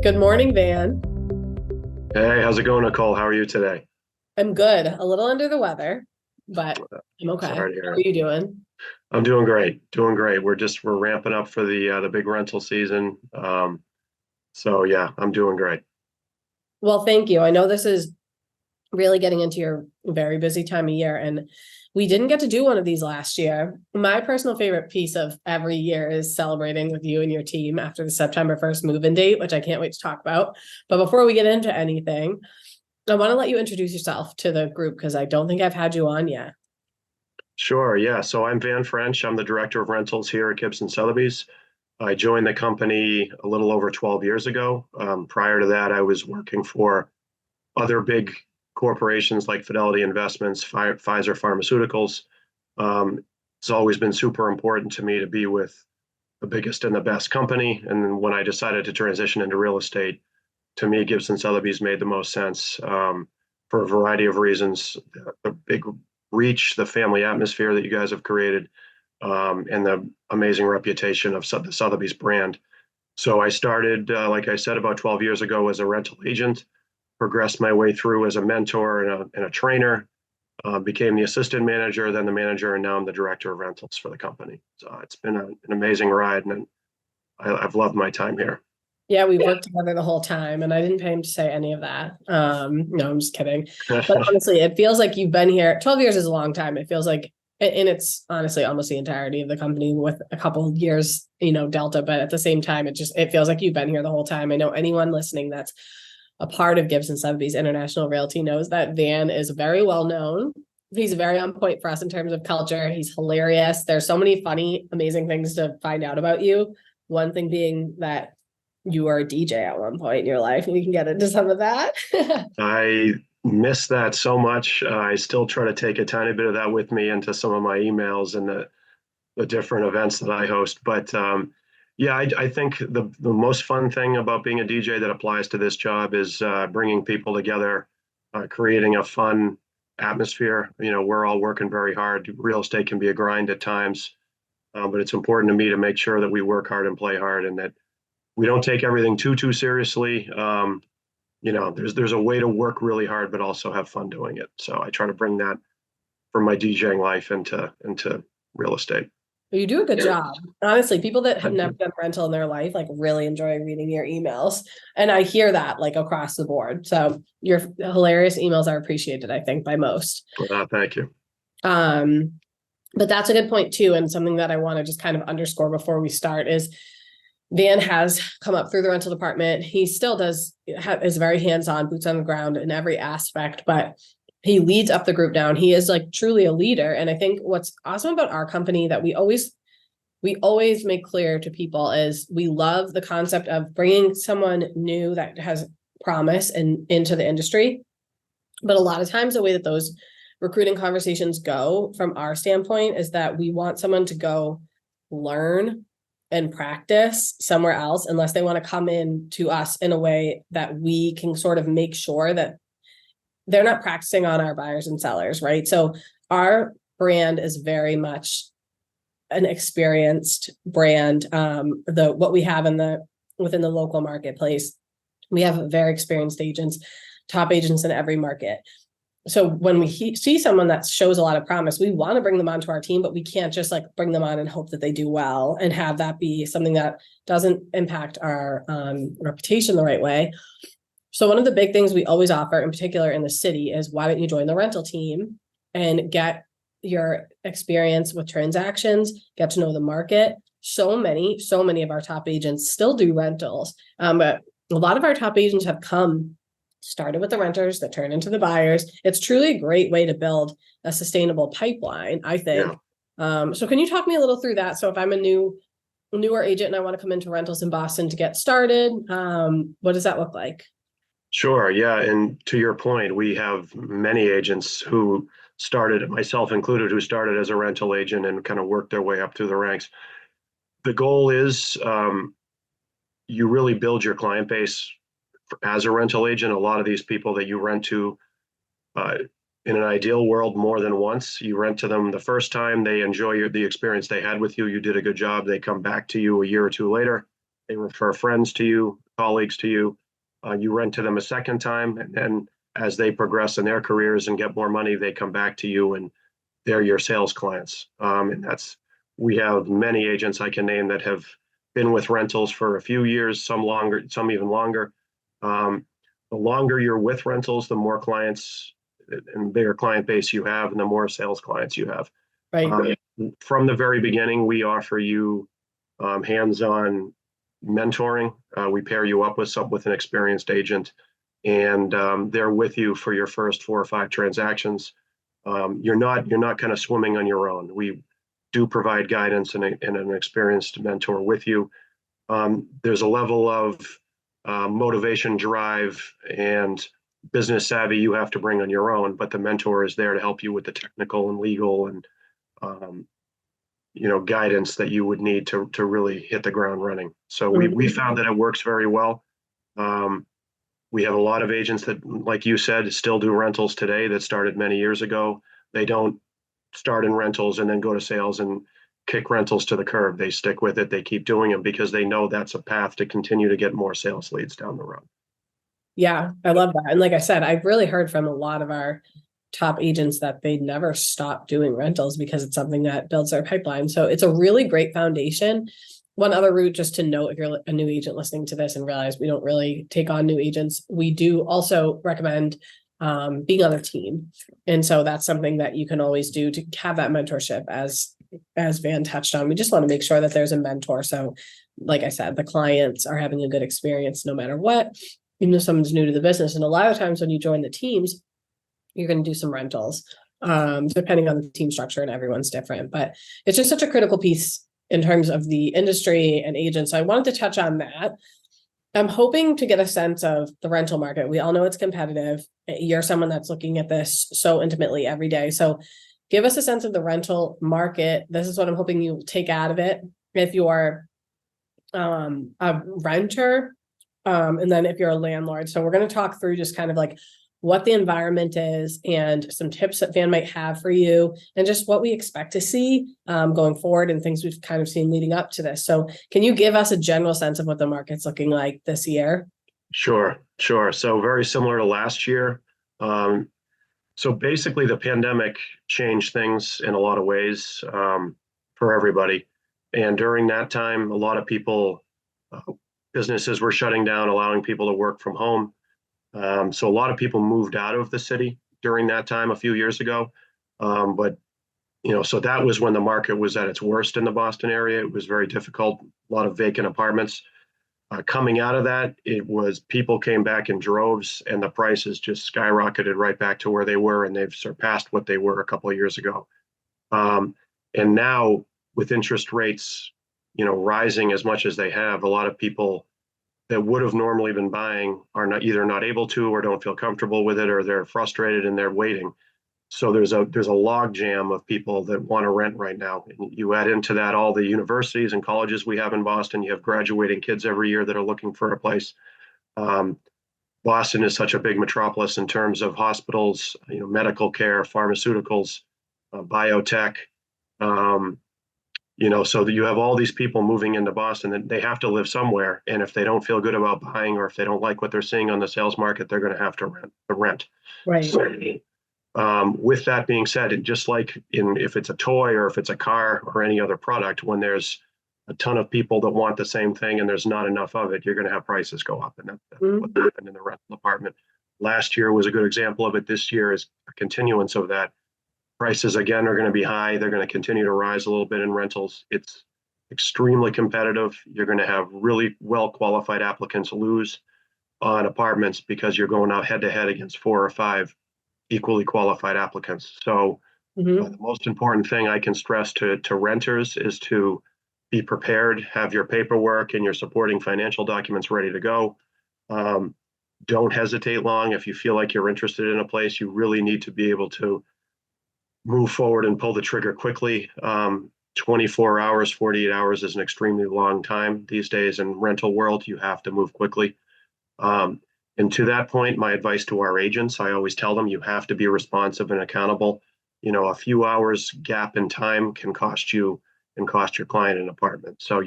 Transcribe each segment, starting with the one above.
Good morning, Van. Hey, how's it going, Nicole? How are you today? I'm good. A little under the weather, but I'm okay. Sorry to How hear are it. you doing? I'm doing great, doing great. We're ramping up for the big rental season. So yeah, I'm doing great. Well, thank you. I know this is really getting into your very busy time of year, and we didn't get to do one of these last year. My personal favorite piece of every year is celebrating with you and your team after the September 1st move-in date, which I can't wait to talk about. But before we get into anything, I want to let you introduce yourself to the group because I don't think I've had you on yet. Sure, yeah. So I'm Van French. I'm the director of rentals here at Gibson Sotheby's. I joined the company a little over 12 years ago. Prior to that, I was working for other big corporations like Fidelity Investments, Pfizer Pharmaceuticals. It's always been super important to me to be with the biggest and the best company. And then when I decided to transition into real estate, to me, Gibson Sotheby's made the most sense for a variety of reasons. The big reach, the family atmosphere that you guys have created, and the amazing reputation of the Sotheby's brand. So I started, like I said, about 12 years ago as a rental agent, progressed my way through as a mentor and a trainer, became the assistant manager, then the manager, and now I'm the director of rentals for the company. So it's been an amazing ride, and I've loved my time here. Yeah, we've worked together the whole time, and I didn't pay him to say any of that. No, I'm just kidding. But honestly, it feels like you've been here. 12 years is a long time. It feels like, and it's honestly almost the entirety of the company with a couple of years, Delta. But at the same time, it feels like you've been here the whole time. I know anyone listening that's a part of Gibson Sotheby's International Realty knows that Van is very well known. He's very on point for us in terms of culture. He's hilarious. There's so many funny, amazing things to find out about you. One thing being that you were a DJ at one point in your life, and we can get into some of that. I miss that so much. I still try to take a tiny bit of that with me into some of my emails and the different events that I host. But yeah, I think the most fun thing about being a DJ that applies to this job is bringing people together, creating a fun atmosphere. We're all working very hard. Real estate can be a grind at times, but it's important to me to make sure that we work hard and play hard and that we don't take everything too seriously. There's a way to work really hard, but also have fun doing it. So I try to bring that from my DJing life into real estate. You do a good job. Honestly, people that have Thank never you. done rental in their life like really enjoy reading your emails. And I hear that like across the board. So your hilarious emails are appreciated, I think, by most. Thank you. Um, but that's a good point too. And something that I want to just kind of underscore before we start is Van has come up through the rental department. He still is very hands-on, boots on the ground in every aspect, but he leads up the group down. He is like truly a leader. And I think what's awesome about our company that we always make clear to people is we love the concept of bringing someone new that has promise and into the industry. But a lot of times the way that those recruiting conversations go from our standpoint is that we want someone to go learn and practice somewhere else unless they want to come in to us in a way that we can sort of make sure that they're not practicing on our buyers and sellers, right? So our brand is very much an experienced brand. What we have within the local marketplace, we have very experienced agents, top agents in every market. So when we see someone that shows a lot of promise, we want to bring them onto our team, but we can't just like bring them on and hope that they do well and have that be something that doesn't impact our reputation the right way. So one of the big things we always offer, in particular in the city, is why don't you join the rental team and get your experience with transactions, get to know the market. So many of our top agents still do rentals, but a lot of our top agents have started with the renters that turn into the buyers. It's truly a great way to build a sustainable pipeline, I think. So can you talk me a little through that? So if I'm a newer agent and I want to come into rentals in Boston to get started, what does that look like? Sure. Yeah. And to your point, we have many agents who started, myself included, who started as a rental agent and kind of worked their way up through the ranks. The goal is you really build your client base as a rental agent. A lot of these people that you rent to, uh, in an ideal world, more than once. You rent to them the first time, they enjoy the experience they had with you. You did a good job. They come back to you a year or two later. They refer friends to you. colleagues to you. You rent to them a second time, and then as they progress in their careers and get more money, they come back to you and they're your sales clients. And we have many agents I can name that have been with rentals for a few years, some longer, some even longer. The longer you're with rentals, the more clients and bigger client base you have, and the more sales clients you have. Right. From the very beginning, we offer you hands-on mentoring. We pair you up with an experienced agent, and they're with you for your first 4 or 5 transactions. You're not kind of swimming on your own. We do provide guidance and an experienced mentor with you. There's a level of motivation, drive, and business savvy you have to bring on your own, but the mentor is there to help you with the technical and legal and guidance that you would need to really hit the ground running. So we found that it works very well. We have a lot of agents that, like you said, still do rentals today that started many years ago. They don't start in rentals and then go to sales and kick rentals to the curb. They stick with it. They keep doing it because they know that's a path to continue to get more sales leads down the road. Yeah, I love that. And like I said, I've really heard from a lot of our top agents that they never stop doing rentals because it's something that builds their pipeline. So it's a really great foundation. One other route, just to note, if you're a new agent listening to this and realize we don't really take on new agents, we do also recommend being on a team. And so that's something that you can always do to have that mentorship, as Van touched on. We just want to make sure that there's a mentor. So like I said, the clients are having a good experience no matter what, even if someone's new to the business. And a lot of times when you join the teams, you're going to do some rentals, depending on the team structure, and everyone's different. But it's just such a critical piece in terms of the industry and agents. So I wanted to touch on that. I'm hoping to get a sense of the rental market. We all know it's competitive. You're someone that's looking at this so intimately every day. So give us a sense of the rental market. This is what I'm hoping you take out of it. If you're a renter, and then if you're a landlord. So we're going to talk through just kind of like what the environment is and some tips that Van might have for you, and just what we expect to see going forward and things we've kind of seen leading up to this. So can you give us a general sense of what the market's looking like this year? Sure. So very similar to last year. So basically the pandemic changed things in a lot of ways for everybody. And during that time, a lot of people, businesses were shutting down, allowing people to work from home. So a lot of people moved out of the city during that time a few years ago. But so that was when the market was at its worst in the Boston area. It was very difficult, a lot of vacant apartments. Coming out of that, it was people came back in droves, and the prices just skyrocketed right back to where they were, and they've surpassed what they were a couple of years ago. And now with interest rates, rising as much as they have, a lot of people that would have normally been buying are either not able to, or don't feel comfortable with it, or they're frustrated and they're waiting. So there's a log jam of people that want to rent right now. And you add into that all the universities and colleges we have in Boston. You have graduating kids every year that are looking for a place. Boston is such a big metropolis in terms of hospitals, medical care, pharmaceuticals, biotech. So that you have all these people moving into Boston, and they have to live somewhere. And if they don't feel good about buying, or if they don't like what they're seeing on the sales market, they're going to have to rent. Right. So, with that being said, and just like if it's a toy or if it's a car or any other product, when there's a ton of people that want the same thing and there's not enough of it, you're going to have prices go up. And that's what happened in the rental department. Last year was a good example of it. This year is a continuance of that. Prices, again, are going to be high. They're going to continue to rise a little bit in rentals. It's extremely competitive. You're going to have really well-qualified applicants lose on apartments because you're going out head-to-head against 4 or 5 equally qualified applicants. So the most important thing I can stress to renters is to be prepared, have your paperwork and your supporting financial documents ready to go. Don't hesitate long. If you feel like you're interested in a place, you really need to be able to move forward and pull the trigger quickly. 24 hours, 48 hours is an extremely long time these days in rental world. You have to move quickly. And to that point, my advice to our agents, I always tell them you have to be responsive and accountable. A few hours gap in time can cost you and cost your client an apartment. So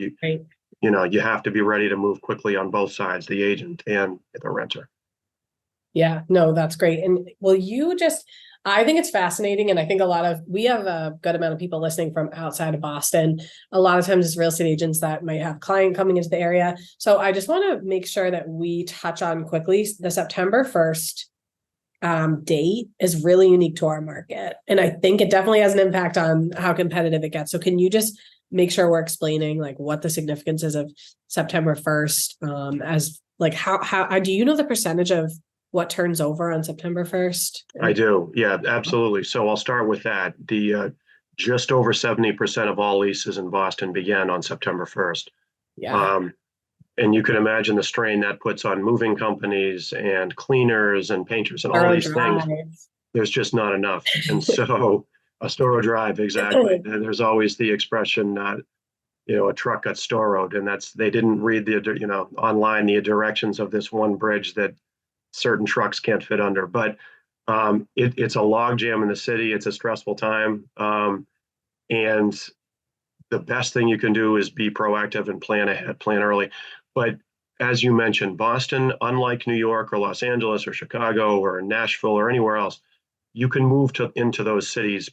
you have to be ready to move quickly on both sides, the agent and the renter. Yeah, no, that's great. And will you just, I think it's fascinating. And I think we have a good amount of people listening from outside of Boston. A lot of times it's real estate agents that might have client coming into the area. So I just want to make sure that we touch on quickly the September 1st date is really unique to our market. And I think it definitely has an impact on how competitive it gets. So can you just make sure we're explaining like what the significance is of September 1st as like how do you know the percentage of what turns over on September 1st? I do. Yeah, absolutely. So I'll start with that. The just over 70% of all leases in Boston began on September 1st. Yeah. And you can imagine the strain that puts on moving companies and cleaners and painters and all Thorough these things. drive. There's just not enough. And so a Storo drive, exactly. And there's always the expression, a truck got Storoed, and they didn't read online the directions of this one bridge that certain trucks can't fit under. But it's a log jam in the city. It's a stressful time. And the best thing you can do is be proactive and plan ahead, plan early. But as you mentioned, Boston, unlike New York or Los Angeles or Chicago or Nashville or anywhere else, you can move into those cities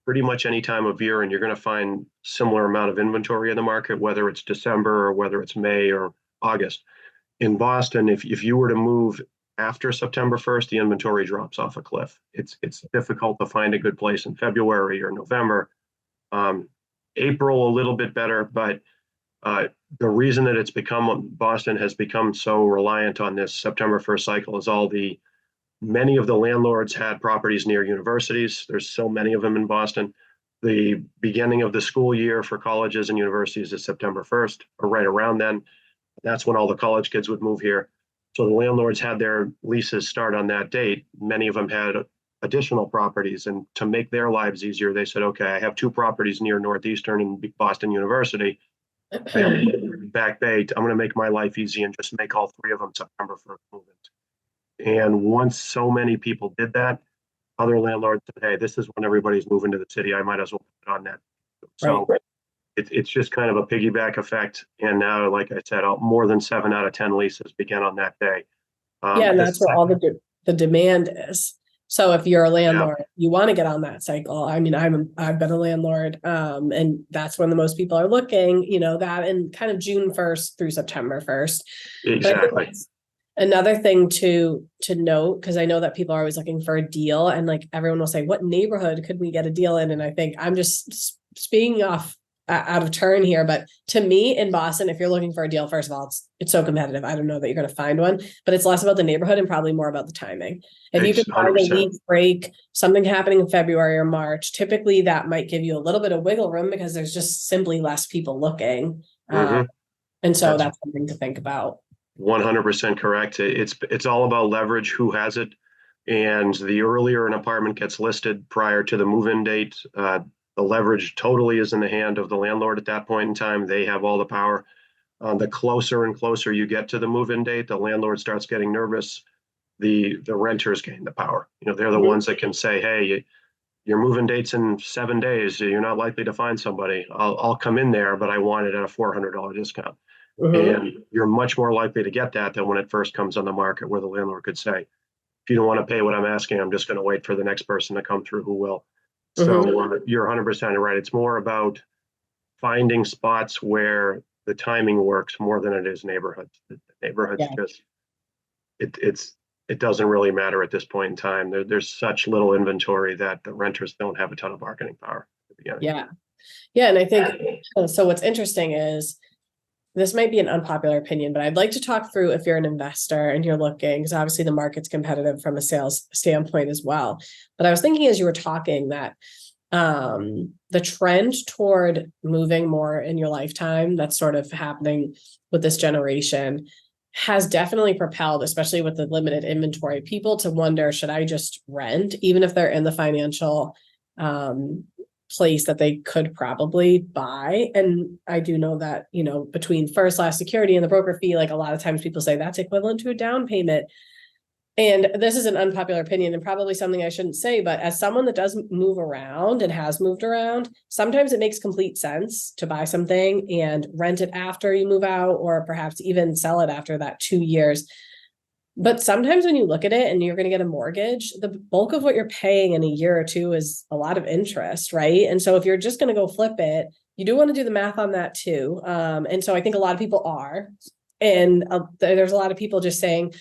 pretty much any time of year, and you're going to find similar amount of inventory in the market, whether it's December or whether it's May or August. In Boston, if you were to move after September 1st, the inventory drops off a cliff. It's difficult to find a good place in February or November. April, a little bit better, but the reason that Boston has become so reliant on this September 1st cycle is many of the landlords had properties near universities. There's so many of them in Boston. The beginning of the school year for colleges and universities is September 1st, or right around then. That's when all the college kids would move here. So the landlords had their leases start on that date. Many of them had additional properties, and to make their lives easier, they said, okay, I have 2 properties near Northeastern and Boston University. And Back Bay, I'm going to make my life easy and just make all 3 of them September 1st move-ins. And once so many people did that, other landlords said, hey, this is when everybody's moving to the city. I might as well put it on that. So Right. it's just kind of a piggyback effect. And now, like I said, more than 7 out of 10 leases began on that day. Yeah, and that's where all the demand is. So if you're a landlord, you want to get on that cycle. I mean, I've been a landlord, and that's when the most people are looking, that in kind of June 1st through September 1st. Exactly. Another thing to note, because I know that people are always looking for a deal, and like everyone will say, what neighborhood could we get a deal in? And I think I'm just speaking off out of turn here, but to me in Boston, if you're looking for a deal, first of all, it's so competitive. I don't know that you're going to find one, but it's less about the neighborhood and probably more about the timing. If you can find a week break, something happening in February or March, typically that might give you a little bit of wiggle room because there's just simply less people looking. And so that's something to think about. 100% correct. It's all about leverage, who has it. And the earlier an apartment gets listed prior to the move-in date, the leverage totally is in the hand of the landlord at that point in time. They have all the power. The closer and closer you get to the move-in date, the landlord starts getting nervous. The renters gain the power. They're the ones that can say, hey, your move-in date's in 7 days. You're not likely to find somebody. I'll come in there, but I want it at a $400 discount. And you're much more likely to get that than when it first comes on the market, where the landlord could say, if you don't want to pay what I'm asking, I'm just going to wait for the next person to come through who will. So you're 100% right. It's more about finding spots where the timing works more than it is neighborhoods. The neighborhoods just, it doesn't really matter at this point in time. There's such little inventory that the renters don't have a ton of bargaining power at the beginning. Yeah. And I think, so what's interesting is, this might be an unpopular opinion, but I'd like to talk through if you're an investor and you're looking, because obviously the market's competitive from a sales standpoint as well. But I was thinking as you were talking that the trend toward moving more in your lifetime that's sort of happening with this generation has definitely propelled, especially with the limited inventory, people to wonder, should I just rent, even if they're in the financial place that they could probably buy. And I do know that, between first, last security and the broker fee, like a lot of times people say that's equivalent to a down payment. And this is an unpopular opinion and probably something I shouldn't say, but as someone that does move around and has moved around, sometimes it makes complete sense to buy something and rent it after you move out, or perhaps even sell it after that 2 years. But sometimes when you look at it and you're going to get a mortgage, the bulk of what you're paying in a year or two is a lot of interest, right? And so if you're just going to go flip it, you do want to do the math on that too. And so I think a lot of people are. And there's a lot of people just saying,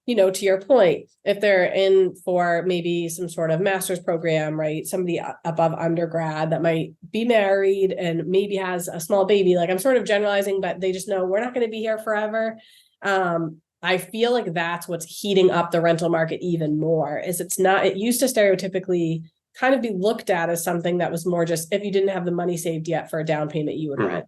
to your point, if they're in for maybe some sort of master's program, right? Somebody above undergrad that might be married and maybe has a small baby, like I'm sort of generalizing, but they just know we're not going to be here forever. I feel like that's what's heating up the rental market even more. It used to stereotypically kind of be looked at as something that was more just, if you didn't have the money saved yet for a down payment, you would rent.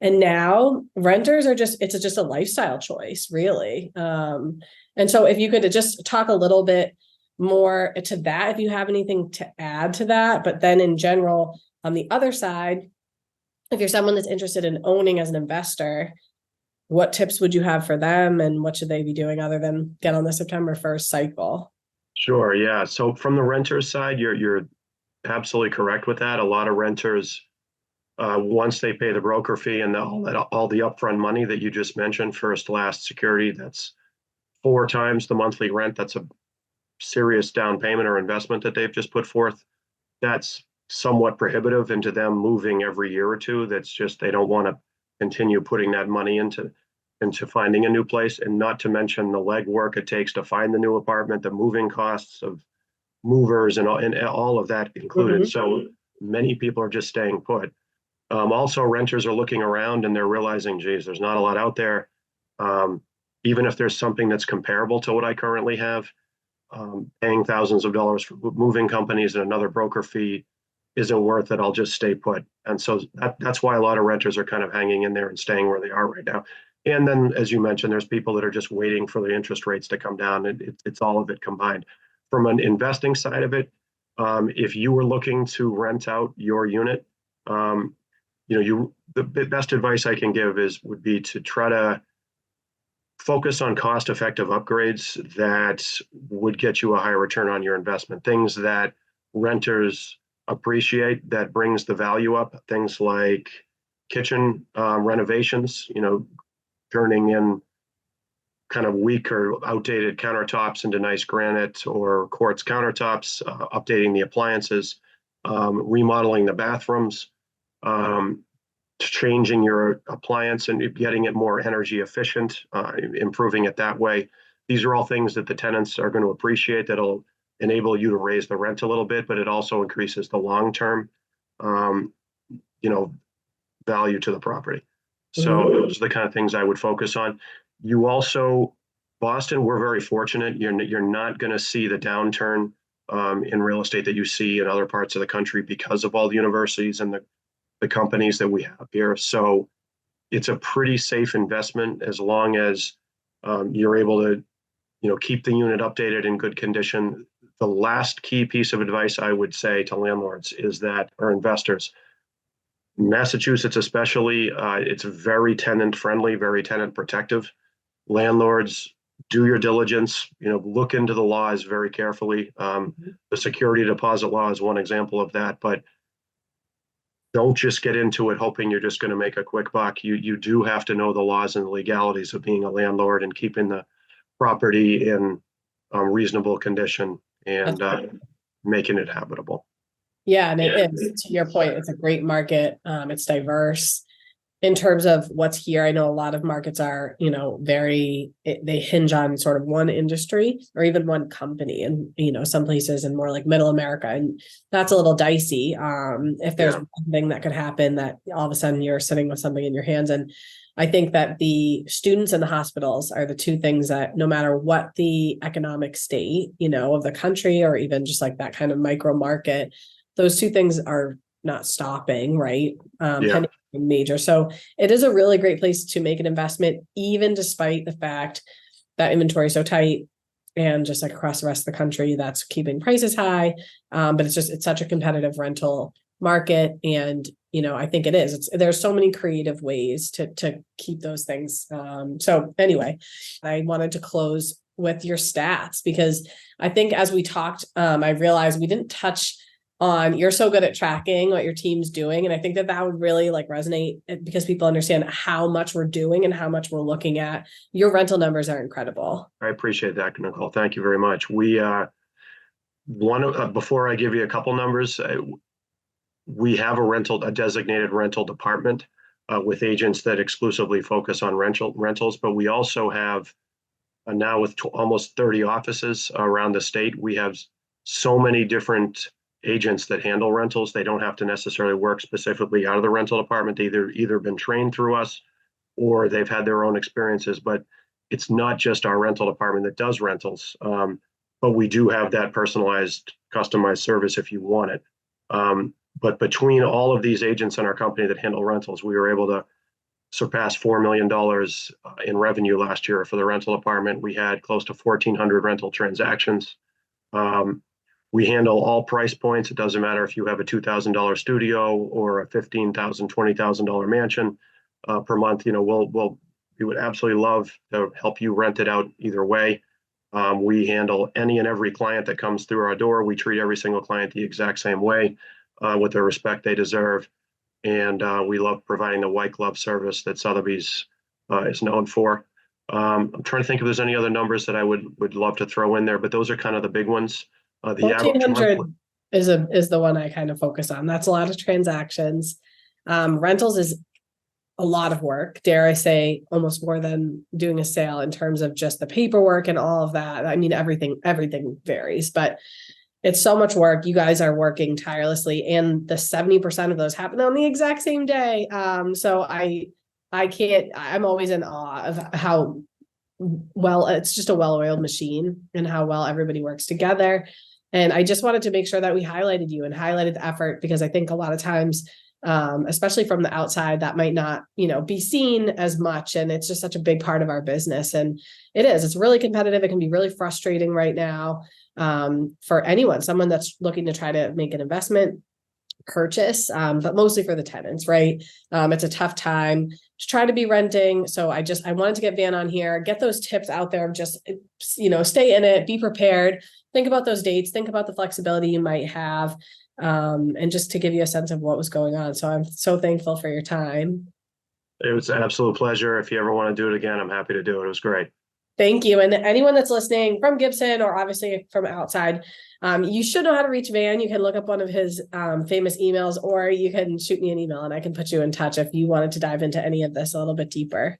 And now renters it's just a lifestyle choice, really. And so if you could just talk a little bit more to that, if you have anything to add to that, but then in general, on the other side, if you're someone that's interested in owning as an investor, what tips would you have for them, and what should they be doing other than get on the September 1st cycle? Sure. Yeah. So from the renters side, you're absolutely correct with that. A lot of renters, once they pay the broker fee and all the upfront money that you just mentioned, first, last, security, that's 4 times the monthly rent. That's a serious down payment or investment that they've just put forth. That's somewhat prohibitive into them moving every year or two. That's just, they don't want to continue putting that money into finding a new place, and not to mention the legwork it takes to find the new apartment, the moving costs of movers and all of that included. Mm-hmm. So many people are just staying put. Also, renters are looking around and they're realizing, geez, there's not a lot out there. Even if there's something that's comparable to what I currently have, paying thousands of dollars for moving companies and another broker fee isn't worth it. I'll just stay put. And so that's why a lot of renters are kind of hanging in there and staying where they are right now. And then, as you mentioned, there's people that are just waiting for the interest rates to come down. It's all of it combined. From an investing side of it, if you were looking to rent out your unit, the best advice I can give would be to try to focus on cost-effective upgrades that would get you a higher return on your investment. Things that renters appreciate, that brings the value up. Things like kitchen renovations, turning in kind of weak or outdated countertops into nice granite or quartz countertops, updating the appliances, remodeling the bathrooms, changing your appliance and getting it more energy efficient, improving it that way. These are all things that the tenants are going to appreciate, that'll enable you to raise the rent a little bit, but it also increases the long-term, value to the property. So those are the kind of things I would focus on. You also, Boston, we're very fortunate. You're not going to see the downturn in real estate that you see in other parts of the country because of all the universities and the companies that we have here. So it's a pretty safe investment as long as you're able to, keep the unit updated in good condition. The last key piece of advice I would say to landlords or investors, Massachusetts especially, it's very tenant friendly, very tenant protective. Landlords, do your diligence, look into the laws very carefully. The security deposit law is one example of that, but don't just get into it hoping you're just going to make a quick buck. You do have to know the laws and the legalities of being a landlord and keeping the property in reasonable condition and making it habitable. Yeah, and it is, to your point, it's a great market. It's diverse in terms of what's here. I know a lot of markets are, they hinge on sort of one industry or even one company, and, some places in more like middle America. And that's a little dicey. If there's one thing that could happen, that all of a sudden you're sitting with something in your hands. And I think that the students and the hospitals are the two things that, no matter what the economic state, of the country, or even just like that kind of micro market, those two things are not stopping, right? Major. So it is a really great place to make an investment, even despite the fact that inventory is so tight and just like across the rest of the country, that's keeping prices high. But it's such a competitive rental market. And, I think it is. There's so many creative ways to keep those things. So anyway, I wanted to close with your stats, because I think as we talked, I realized we didn't touch on, you're so good at tracking what your team's doing. And I think that would really like resonate, because people understand how much we're doing and how much we're looking at. Your rental numbers are incredible. I appreciate that, Nicole. Thank you very much. Before I give you a couple numbers, we have a designated rental department with agents that exclusively focus on rentals, but we also have now with almost 30 offices around the state, we have so many different agents that handle rentals. They don't have to necessarily work specifically out of the rental department. They either been trained through us or they've had their own experiences, but it's not just our rental department that does rentals. But we do have that personalized, customized service if you want it. But between all of these agents in our company that handle rentals, we were able to surpass $4 million in revenue last year for the rental department. We had close to 1,400 rental transactions. We handle all price points. It doesn't matter if you have a $2,000 studio or a $15,000, $20,000 mansion per month. We would absolutely love to help you rent it out either way. We handle any and every client that comes through our door. We treat every single client the exact same way, with the respect they deserve. And we love providing the white glove service that Sotheby's is known for. I'm trying to think if there's any other numbers that I would love to throw in there, but those are kind of the big ones. The 1,400 is the one I kind of focus on. That's a lot of transactions. Rentals is a lot of work, dare I say, almost more than doing a sale in terms of just the paperwork and all of that. I mean, everything varies, but it's so much work. You guys are working tirelessly, and the 70% of those happen on the exact same day. So I'm always in awe of how well, it's just a well-oiled machine and how well everybody works together. And I just wanted to make sure that we highlighted you and highlighted the effort, because I think a lot of times, especially from the outside, that might not, be seen as much. And it's just such a big part of our business. And it's really competitive. It can be really frustrating right now, for anyone, someone that's looking to try to make an investment purchase, but mostly for the tenants, right? It's a tough time to try to be renting. So I wanted to get Van on here, get those tips out there of just, stay in it, be prepared, think about those dates, think about the flexibility you might have, and just to give you a sense of what was going on. So I'm so thankful for your time. It was an absolute pleasure. If you ever want to do it again, I'm happy to do it. It was great. Thank you. And anyone that's listening from Gibson or obviously from outside, you should know how to reach Van. You can look up one of his famous emails, or you can shoot me an email and I can put you in touch if you wanted to dive into any of this a little bit deeper.